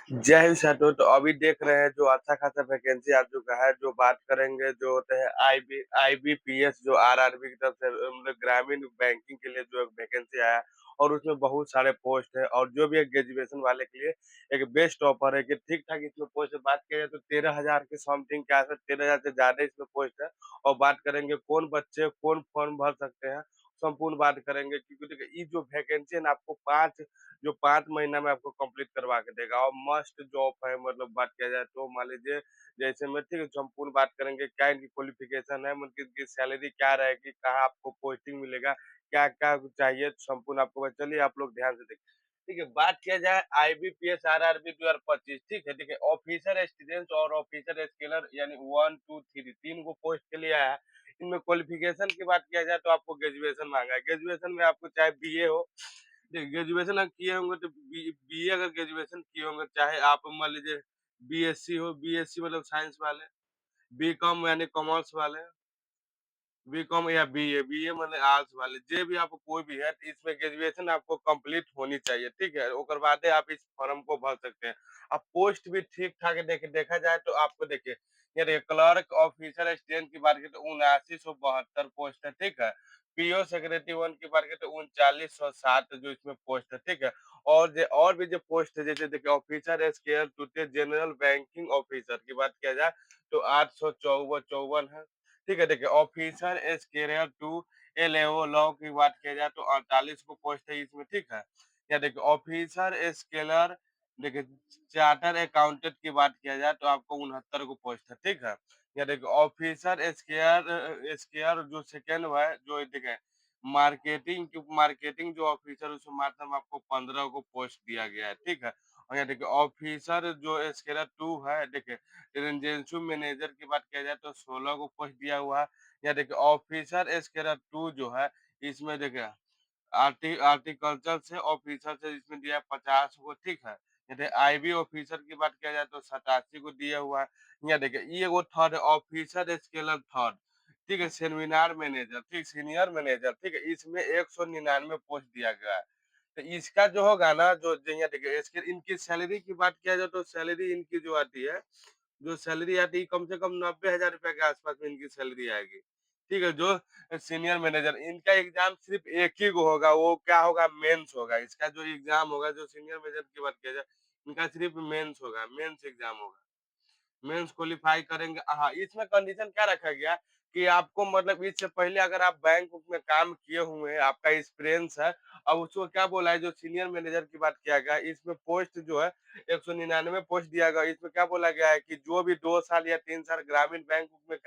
जय हिंद साथियों। तो अभी देख रहे हैं जो अच्छा खासा वैकेंसी आ चुका है। जो बात करेंगे जो होते हैं आईबीपीएस जो आरआरबी की तरफ से मतलब ग्रामीण बैंकिंग के लिए जो एक वैकेंसी आया और उसमें बहुत सारे पोस्ट है और जो भी एक ग्रेजुएशन वाले के लिए एक बेस्ट ऑफर है कि ठीक ठाक इसमें पोस्ट बात करें तो 13,000 के समथिंग के आसपास 13,000 से ज्यादा इसमें पोस्ट है। और बात करेंगे कौन बच्चे कौन फॉर्म भर सकते हैं, संपूर्ण बात करेंगे क्योंकि देखिए ये जो वैकेंसी है ना आपको 5 महीना में आपको कंप्लीट करवा के देगा और मस्त जॉब है। मतलब बात किया जाए तो मान लीजिए जैसे में ठीक है संपूर्ण बात करेंगे क्या इनकी क्वालिफिकेशन है, मतलब इनकी सैलरी क्या रहेगी, कहाँ आपको पोस्टिंग मिलेगा, क्या क्या चाहिए, संपूर्ण आपको चलिए आप लोग ध्यान से देखिए। ठीक है, बात किया जाए आईबीपीएस आरआरबी 2025। ठीक है, देखिए ऑफिसर स्टूडेंट और ऑफिसर स्केलर यानी 1 2 3 तीन को पोस्ट के लिए आया है। इनमें क्वालिफिकेशन की बात किया जाए तो आपको ग्रेजुएशन मांगा है। ग्रेजुएशन में आपको चाहे बीए हो, देखिए ग्रेजुएशन अगर किए होंगे तो बीए अगर ग्रेजुएशन किए होंगे, चाहे आप मान लीजिए बीएससी हो, बीएससी मतलब साइंस वाले, बीकॉम यानी कॉमर्स वाले, बीकॉम या बीए मतलब आर्ट्स वाले, जे भी आपको कोई भी है तो इसमें ग्रेजुएशन आपको कंप्लीट होनी चाहिए। ठीक है, ओकर बादे आप इस फॉर्म को भर सकते हैं। अब पोस्ट भी ठीक ठाक देखा जाए तो आपको देखिए ये देखिए क्लर्क ऑफिसर असिस्टेंट की बात की तो 7972 पोस्ट है। ठीक है, पीओ सेक्रेटरी वन की बात की तो 3907 जो इसमें पोस्ट है। ठीक है, और भी जो पोस्ट है जैसे देखिए ऑफिसर एसकेएल टूटे जनरल बैंकिंग ऑफिसर की बात किया जाए तो 854 है। ठीक है, देखिए officer as career to LAO law की बात किया जाए तो 48 को पोस्ट है इसमें। ठीक है, या देखिए ऑफिसर स्केलर, देखिए चार्टर अकाउंटेंट की बात किया जाए तो आपको 69 को पोस्ट है। ठीक है, या देखिए ऑफिसर स्केयर स्केयर जो सेकेंड है जो देखिए मार्केटिंग जो ऑफिसर उसमें मात्र आपको 15 को पोस्ट दिया गया है। ठीक है, और यहाँ देखिए ऑफिसर जो स्केलर टू है, देखिए रेजिडेंशियल मैनेजर की बात किया जाए तो 16 को पोस्ट दिया हुआ है। या देखिए ऑफिसर स्केलर टू जो है इसमें देखिए आर्टिकल्चर से ऑफिसर से इसमें दिया है 50 को। ठीक है, जैसे आईबी ऑफिसर की बात किया जाए तो 87 को दिया हुआ है। यहाँ देखिए ये वो थर्ड ऑफिसर स्केलर थर्ड, ठीक है, सेमिनार मैनेजर, ठीक सीनियर मैनेजर, ठीक है, इसमें 199 पोस्ट दिया गया है। तो इसका जो होगा ना जो जो यहाँ देखिए इसके इनकी सैलरी की बात किया जाए तो सैलरी इनकी जो आती है, जो सैलरी आती है कम से कम 90,000 रुपए के आसपास में इनकी सैलरी आएगी। ठीक है, जो सीनियर मैनेजर इनका एग्जाम सिर्फ एक ही को होगा, वो क्या होगा मेंस होगा। इसका जो एग्जाम होगा जो सीनियर मैनेजर की बात किया जाए इनका सिर्फ मेंस होगा, मेंस एग्जाम होगा। मेंस क्वालीफाई करेंगे। हाँ, इसमें कंडीशन क्या रखा गया कि आपको मतलब इससे पहले अगर आप बैंक में काम किए हुए हैं, आपका एक्सपीरियंस है। अब उसको क्या बोला है जो सीनियर मैनेजर की बात किया गया है, इसमें पोस्ट जो है 199 पोस्ट दिया गया। इसमें क्या बोला गया है कि जो भी 2 साल या 3 साल ग्रामीण बैंक में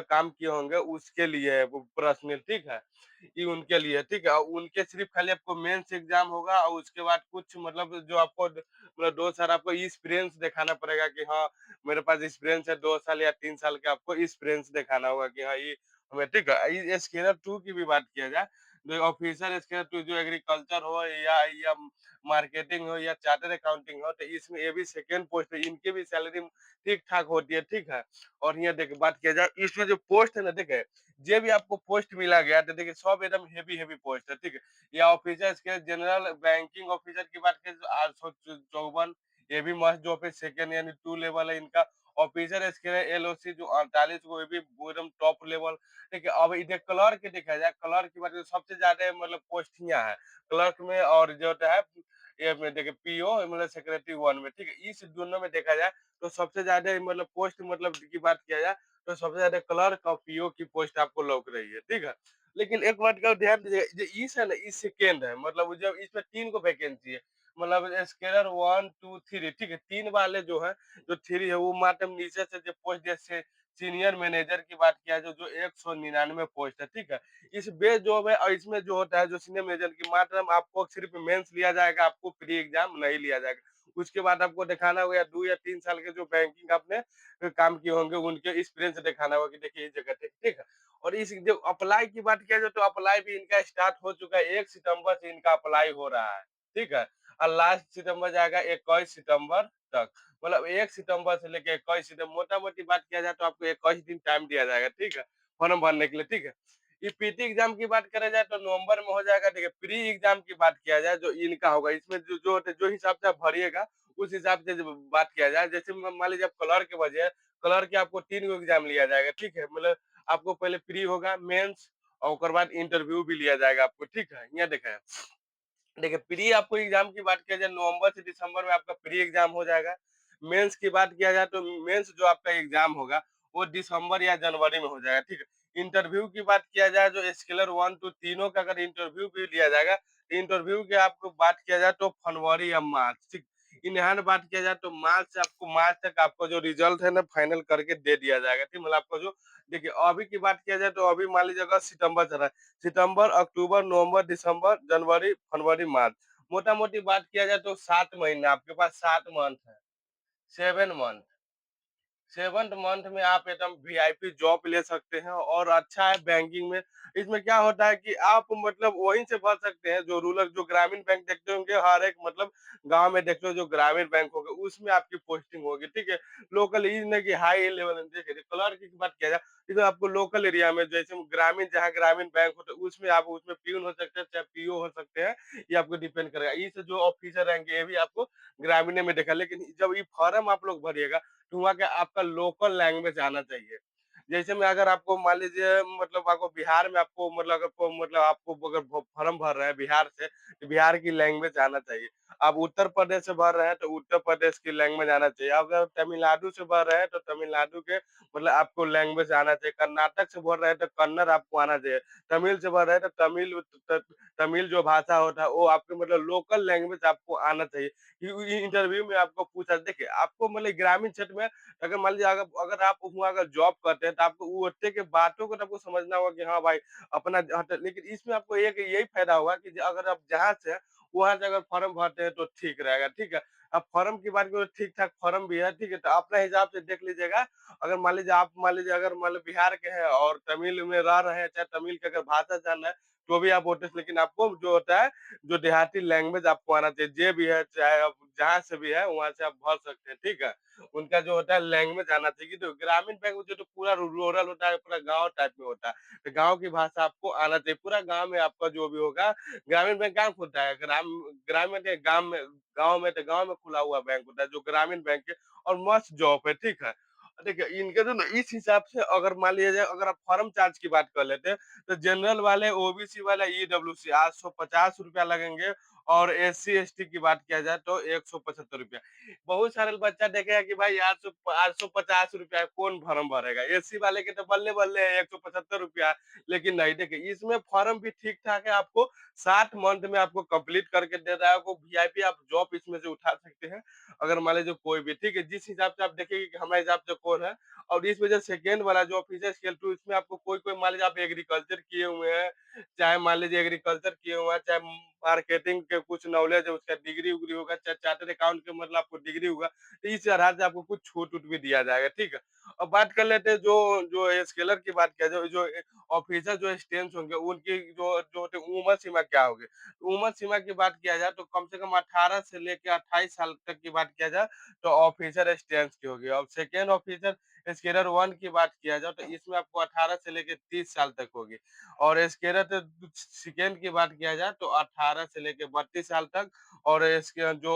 काम किए होंगे उसके लिए है वो पर्सनल। ठीक है, ये उनके लिए। ठीक है, और उनके सिर्फ खाली आपको मेंस एग्जाम होगा और उसके बाद कुछ मतलब जो आपको मतलब 2 साल आपको एक्सपीरियंस दिखाना पड़ेगा कि हाँ मेरे पास एक्सपीरियंस है 2 साल या 3 साल का, आपको एक्सपीरियंस दिखाना होगा कि हाँ ये हमें। ठीक है, ये स्कैनर टू की भी बात किया जाए, जो ऑफिसर स्कैनर टू जो एग्रीकल्चर हो या मार्केटिंग हो या चार्टर अकाउंटिंग हो, तो इसमें ये भी सेकेंड पोस्ट है, इनकी भी सैलरी ठीक ठाक होती है। ठीक है, और यहाँ देखिए बात किया जाए इसमें जो पोस्ट है ना, देखे जे भी आपको पोस्ट मिला गया तो देखिए सब एकदम हेवी हेवी पोस्ट है। ठीक है, या ऑफिसर के जनरल बैंकिंग ऑफिसर की बात करें तो 854, ये भी मस्त जॉब है, सेकंड यानी 2 लेवल है इनका। ऑफिसर इसके एलओसी जो 48 को, ये भी एकदम टॉप लेवल। ठीक है, अब इधर क्लर्क की देखा जाए, क्लर्क की बात करें तो सबसे ज्यादा मतलब पोस्टियां है क्लर्क में, और जो है ये में देखिए पीओ मतलब सेक्रेटरी वन में। ठीक है, इस दोनों में देखा जाए तो सबसे ज्यादा मतलब पोस्ट मतलब की बात किया जाए तो सबसे ज्यादा क्लर्क और पीओ की पोस्ट आपको लौक रही है। ठीक है, लेकिन एक बात का ध्यान दीजिएगा, जो इस है ना इस सेकेंड है, मतलब जब इसमें 3 को वैकेंसी है, मतलब स्केलर 1 2 3। ठीक है, 3 वाले जो है, जो 3 है वो मात्र नीचे से जो पोस्ट जैसे सीनियर मैनेजर की बात किया जो जो 199 पोस्ट है। ठीक है, इस बेस जॉब है और इसमें जो होता है जो सीनियर मैनेजर की मात्र आपको सिर्फ मेंस लिया जाएगा, आपको प्री एग्जाम नहीं लिया जाएगा। उसके बाद आपको दिखाना होगा 2 या 3 साल के जो बैंकिंग आपने काम किए होंगे उनके एक्सपीरियंस दिखाना होगा कि देखिए ये जगह थे। ठीक है, और इस जो अप्लाई की बात किया जाए तो अप्लाई भी इनका स्टार्ट हो चुका है, 1 सितंबर से इनका अप्लाई हो रहा है। ठीक है, और लास्ट सितंबर जाएगा 21 सितंबर तक, मतलब 1 सितंबर से लेकर 21 सितंबर, मोटा मोटी बात किया जाए तो आपको 21 दिन टाइम दिया जाएगा। ठीक है, फॉर्म भरने के लिए। ठीक है, ये पीटी एग्जाम की बात करा जाए तो नवंबर में हो जाएगा। देखिए प्री एग्जाम की बात किया जाए जो इनका होगा, इसमें जो हिसाब से आप भरिएगा उस हिसाब से जब बात किया जाए, जैसे मान लीजिए आप कलर के वजह कलर के आपको 3 गो एग्जाम लिया जाएगा, ठीक है? मतलब आपको पहले प्री होगा, मेंस और ओकर बाद इंटरव्यू भी लिया जाएगा आपको, ठीक है? यहाँ देखा देखिए प्री आपको एग्जाम की बात किया जाए नवंबर से दिसंबर में आपका प्री एग्जाम हो जाएगा। मेंस की बात किया जाए तो मेंस जो आपका एग्जाम होगा वो दिसंबर या जनवरी में हो जाएगा, ठीक है। इंटरव्यू की बात किया जाए जो स्केलर 1 टू तीनों का अगर इंटरव्यू भी लिया जाएगा, इंटरव्यू की आपको बात किया जाए तो फरवरी या मार्च, ठीक। इन हैंड बात किया जाए तो मार्च तक आपको जो रिजल्ट है ना फाइनल करके दे दिया जाएगा, ठीक। मतलब आपको जो देखिए अभी की बात किया जाए तो अभी मान लीजिए अगस्त सितंबर चल रहा है, सितंबर, अक्टूबर, नवंबर, दिसंबर, जनवरी, फरवरी, मार्च। मोटा-मोटी बात किया जाए तो 7 महीना आपके पास 7 मंथ है, 7 मंथ। 7th मंथ में आप एकदम वीआईपी जॉब ले सकते हैं और अच्छा है बैंकिंग में। इसमें क्या होता है कि आप मतलब वहीं से भर सकते हैं जो रूरल जो ग्रामीण बैंक देखते होंगे हर एक मतलब गाँव में देखते हो जो ग्रामीण बैंक होगा उसमें आपकी पोस्टिंग होगी, ठीक है? लोकल ये नहीं कि हाई लेवल में देखिए क्लर्क की बात किया जाए, ये तो आपको लोकल एरिया में जैसे ग्रामीण जहाँ ग्रामीण बैंक होता है उसमें आप उसमें पियून हो सकते हैं, चाहे पीओ हो सकते हैं, ये आपको डिपेंड करेगा। इस जो ऑफिसर रहेंगे ये भी आपको ग्रामीण में देखा लेकिन जब ये फॉर्म आप लोग भरिएगा तो वहाँ का आपका लोकल लैंग्वेज आना चाहिए। जैसे में अगर आपको मान लीजिए मतलब आपको बिहार में आपको मतलब अगर मतलब आपको अगर फॉर्म भर रहे हैं बिहार से, तो बिहार की लैंग्वेज आना चाहिए। आप उत्तर प्रदेश से भर रहे हैं तो उत्तर प्रदेश की लैंग्वेज आना चाहिए। अगर तमिलनाडु से भर रहे हैं तो तमिलनाडु के मतलब आपको लैंग्वेज आना चाहिए। कर्नाटक से भर रहे हैं तो कन्नड़ आपको आना चाहिए। तमिल से भर रहे हैं तो तमिल जो भाषा होता है वो आपके मतलब लोकल लैंग्वेज आपको आना चाहिए। इंटरव्यू में आपको पूछा देखिए आपको मतलब ग्रामीण क्षेत्र में अगर मान लीजिए अगर अगर आप वहाँ अगर जॉब करते हैं तो आपको वो ओते के बातों को तो आपको समझना होगा कि हाँ भाई अपना लेकिन इसमें आपको एक यही फायदा होगा कि अगर आप जहाँ से हैं, वहाँ से अगर फॉर्म भरते हैं तो ठीक रहेगा, ठीक है। अब फॉर्म की बात करें ठीक ठाक फॉर्म भी है, ठीक है, तो अपने हिसाब से देख लीजिएगा। अगर मान लीजिए अगर मान लो बिहार के हैं और तमिल में रह रहे हैं, चाहे तमिल की अगर भाषा जानना है तो भी आप वोटे से, लेकिन आपको जो होता है जो देहाती लैंग्वेज आपको आना चाहिए, जे भी है, चाहे आप जहाँ से भी है, वहाँ से आप भर सकते हैं, ठीक है? उनका जो होता है लैंग्वेज आना चाहिए कि तो ग्रामीण बैंक में जो तो पूरा रूरल होता है, पूरा गाँव टाइप में होता है। तो गाँव की भाषा आपको आना चाहिए, पूरा गाँव में आपका जो भी होगा ग्रामीण बैंक कहाँ खुलता है? ग्रामीण के गाँव में खुला हुआ बैंक होता है, जो ग्रामीण बैंक है और मस्त जॉब है, ठीक है? देखिए, इनके जो ना इस हिसाब से अगर मान लिया जाए अगर आप फॉर्म चार्ज की बात कर लेते हैं तो जनरल वाले, ओबीसी वाला, ईडब्ल्यूसी ₹850 लगेंगे और एससी-एसटी की बात किया जाए तो ₹175। बहुत सारे बच्चा देखेगा कि भाई ₹850 कौन फॉर्म भरेगा? एससी वाले के तो बल्ले-बल्ले है ₹175, लेकिन नहीं देखिए इसमें फॉर्म भी ठीक-ठाक है, आपको 7 मंथ में आपको कंप्लीट करके दे रहा है, आपको वीआईपी आप जॉब इसमें से उठा सकते हैं। अगर मान लीजिए कोई भी ठीक है, जिस हिसाब से आप देखेंगे कि हमारे हिसाब से कौन है और इस वजह से सेकंड वाला जो ऑफिस है स्केल 2 इसमें आपको कोई-कोई मान लीजिए आप एग्रीकल्चर किए हुए हैं, चाहे मान लीजिए एग्रीकल्चर किए हुए हैं, चाहे मार्केटिंग के कुछ नॉलेज है उसका डिग्री-उग्री होगा, चाहे चार्टर्ड अकाउंट के मतलब आपको डिग्री होगा, तो इस तरह से आपको कुछ छूट-वूट भी दिया जाएगा, ठीक है? अब बात कर लेते हैं जो जो स्केलर की बात किया जाए, जो ऑफिसर जो स्टेंस होंगे उनकी जो जो होते उम्र सीमा क्या होगी? उम्र सीमा की बात किया जाए तो कम से कम 18 से लेके 28 साल तक की बात किया जाए तो ऑफिसर स्टेंस की होगी और सेकेंड ऑफिसर स्केलर 1 की बात किया जाए तो इसमें आपको 18 से लेके 30 साल तक होगी और स्केलर सेकेंड की बात किया जाए तो 18 से लेके 32 साल तक और इसके जो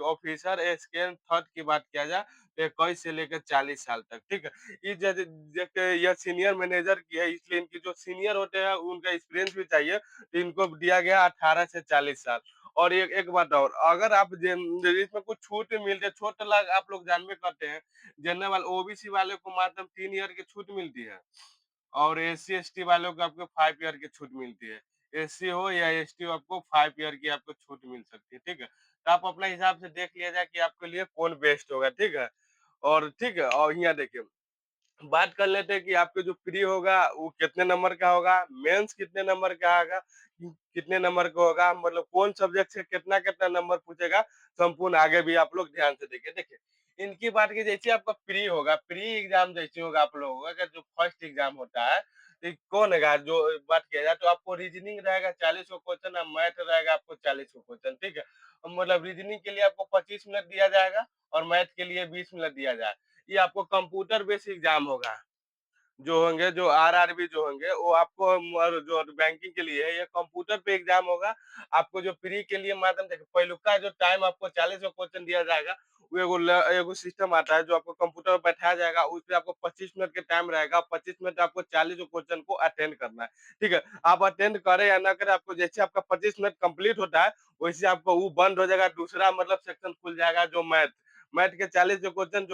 ऑफिसर स्केल थर्ड की बात किया जाए तो 21 से लेकर 40 साल तक, ठीक है। ये यह सीनियर मैनेजर की है इसलिए इनकी जो सीनियर होते हैं उनका एक्सपीरियंस भी चाहिए, तो इनको दिया गया 18 से 40 साल। और एक एक बात और, अगर आप इसमें कुछ छूट मिलती है, छूट लाभ आप लोग जानबे करते हैं, जनरल वाले ओबीसी वाले को मात्र 3 ईयर की छूट मिलती है और एससी-एसटी वालों को आपको 5 ईयर की छूट मिलती है। एससी हो या एसटी हो आपको 5 ईयर की आपको छूट मिल सकती है, ठीक है? तो आप अपने हिसाब से देख लिया जाए कि आपके लिए कौन बेस्ट होगा, ठीक है? और ठीक है और यहाँ देखिए बात कर लेते हैं कि आपके जो प्री होगा वो कितने नंबर का होगा, मेंस कितने नंबर का आएगा, कितने नंबर का होगा, मतलब कौन सब्जेक्ट से कितना-कितना नंबर पूछेगा, संपूर्ण आगे भी आप लोग ध्यान से देखिए। देखिए, इनकी बात की जैसे आपका प्री होगा, प्री एग्ज़ाम जैसे होगा आप लोगों का जो फर्स्ट एग्ज़ाम होता है, तो कौन होगा जो बात किया जाए तो आपको रीजनिंग रहेगा 40 गो क्वेश्चन और मैथ रहेगा आपको 40 गो क्वेश्चन, ठीक है? मतलब रीजनिंग के लिए आपको 25 मिनट दिया जाएगा और मैथ के लिए 20 मिनट दिया जाएगा। ये आपको कंप्यूटर बेस्ड एग्जाम होगा। जो होंगे, जो आरआरबी जो होंगे, वो आपको जो बैंकिंग के लिए है, ये कंप्यूटर पे एग्ज़ाम होगा। आपको जो फ्री के लिए माध्यम देखिए पहिलुका जो टाइम आपको 40 गो क्वेश्चन दिया जाएगा, वो एगो सिस्टम आता है जो आपको कंप्यूटर पे बैठाया जाएगा, उसपे आपको 25 मिनट के टाइम रहेगा, 25 मिनट आपको 40 गो क्वेश्चन को अटेंड करना है, ठीक है? आप अटेंड करें या ना करें, आपको जैसे आपका 25 मिनट कंप्लीट होता है, वैसे आपको वो बंद हो जाएगा, दूसरा मतलब सेक्शन खुल जाएगा जो मैथ। मैथ के 40 जो क्वेश्चन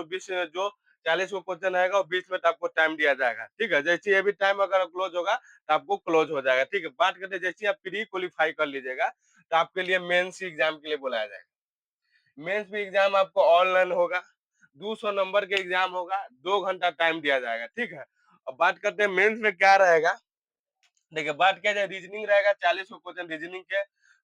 जो 40 को क्वेश्चन आएगा और 20 मिनट आपको टाइम दिया जाएगा, ठीक है? जैसे ये भी टाइम अगर क्लोज़ होगा, तो आपको क्लोज़ हो जाएगा, ठीक है? बात करते हैं जैसे ही आप प्री क्वालीफाई कर लीजिएगा, तो आपके लिए मेंस एग्ज़ाम के लिए बुलाया जाएगा। मेंस भी एग्ज़ाम आपको ऑनलाइन होगा, 200 नंबर के एग्ज़ाम होगा, 2 घंटा टाइम दिया जाएगा, ठीक है? अब बात करते हैं मेंस में क्या रहेगा, देखिए बात किया जाए रीजनिंग रहेगा 40 गो क्वेश्चन रीजनिंग के,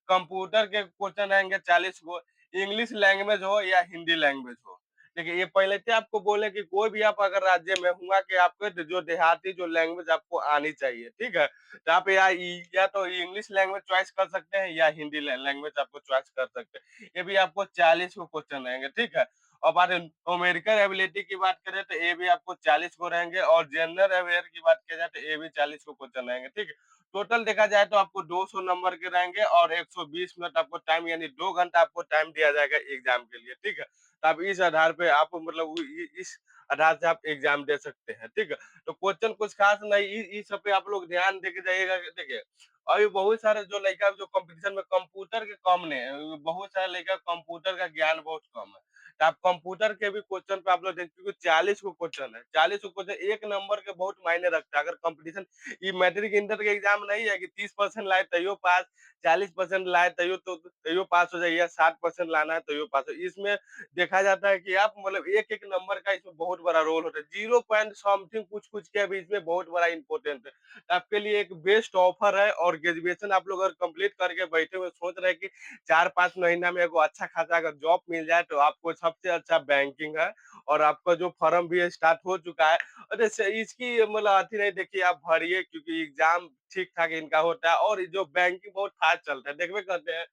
कंप्यूटर के क्वेश्चन आएँगे 40 गो, इंग्लिश लैंग्वेज हो या हिंदी लैंग्वेज हो। देखिए ये पहले से आपको बोले कि कोई भी आप अगर राज्य में हुआ कि आपको जो देहाती जो लैंग्वेज आपको आनी चाहिए, ठीक है? तो आप या तो इंग्लिश लैंग्वेज चॉइस कर सकते हैं या हिंदी लैंग्वेज आपको चॉइस कर सकते हैं। ये भी आपको 40 गो क्वेश्चन रहेंगे, ठीक है? और बात न्यूमेरिकल एबिलिटी की बात करें तो ये भी आपको 40 को रहेंगे और जनरल अवेयर की बात किया जाए तो ये भी 40 को क्वेश्चन रहेंगे, ठीक है? टोटल देखा जाए तो आपको 200 नंबर के रहेंगे और 120 मिनट आपको टाइम यानी 2 घंटा आपको टाइम दिया जाएगा एग्ज़ाम के लिए, ठीक है? तो आप इस आधार पे आप मतलब इस आधार से आप एग्ज़ाम दे सकते हैं, ठीक है? तो क्वेश्चन कुछ खास नहीं इस सब पे आप लोग ध्यान देके जाइएगा कि देखिए, अभी बहुत सारे जो लइका जो कॉम्पिटिशन में कंप्यूटर के कम ने बहुत सारे लइका कंप्यूटर का ज्ञान बहुत कम है। तो आप कंप्यूटर के भी क्वेश्चन पे आप लोग देख क्योंकि 40 गो क्वेश्चन है, 40 गो क्वेश्चन 1 नंबर के बहुत मायने रखता है। अगर कॉम्पिटिशन ये मैट्रिक इंटर के एग्जाम नहीं है कि 30% लाए तैयो पास, 40% लाए तैयो पास हो जाइए, 60% लाना है तैयो पास हो। इसमें देखा जाता है कि आप मतलब एक-एक नंबर का इसमें बहुत बड़ा रोल होता है। 0 पॉइंट समथिंग कुछ-कुछ के भी इसमें बहुत बड़ा इम्पोर्टेंट है। आपके लिए एक बेस्ट ऑफर है और ग्रेजुएशन आप लोग अगर कंप्लीट करके बैठे हुए सोच रहे हैं कि 4-5 महीना में एगो अच्छा खासा अगर जॉब मिल जाए तो आपको सबसे अच्छा बैंकिंग है और आपका जो फॉर्म भी स्टार्ट हो चुका है। अरे इसकी मतलब अथी नहीं देखिए आप भरिए क्योंकि एग्जाम ठीक-ठाक इनका होता है और ये जो बैंकिंग बहुत फास्ट चलता है, देखबे करते हैं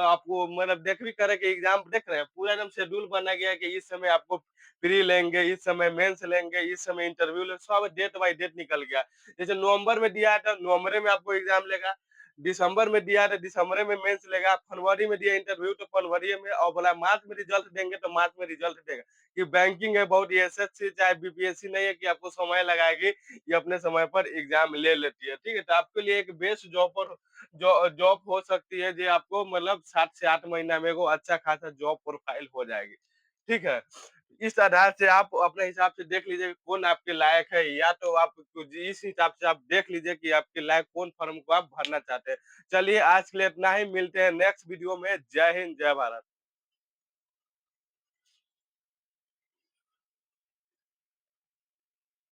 आपको मतलब देख भी करे कि एग्जाम देख रहे हैं, पूरा एकदम शेड्यूल बना गया है कि इस समय आपको प्री लेंगे, इस समय मेंस लेंगे, इस समय इंटरव्यू ले सब डेट बाय डेट निकल गया। जैसे नवंबर में दिया है तो नवंबर में आपको एग्जाम लेगा, दिसंबर में दिया है तो दिसंबर में मेंस लेगा, फरवरी में दिया इंटरव्यू तो फरवरी में और बोला मार्च में रिजल्ट देंगे तो मार्च में रिजल्ट देगा। ये बैंकिंग है बहुत ये एसएससी चाहे बीपीएससी नहीं है कि आपको समय लगाएगी, ये अपने समय पर एग्जाम ले लेती है, ठीक है? तो आपके लिए एक बेस्ट जॉब हो सकती है जो आपको मतलब 7 से 8 महीना में एगो अच्छा खासा जॉब प्रोफाइल हो जाएगी, ठीक है? इस आधार से आप अपने हिसाब से देख लीजिए कौन आपके लायक है या तो आप इस हिसाब से आप देख लीजिए कि आपके लायक कौन फॉर्म को आप भरना चाहते हैं। चलिए आज के लिए इतना ही, मिलते हैं नेक्स्ट वीडियो में। जय हिंद, जय भारत।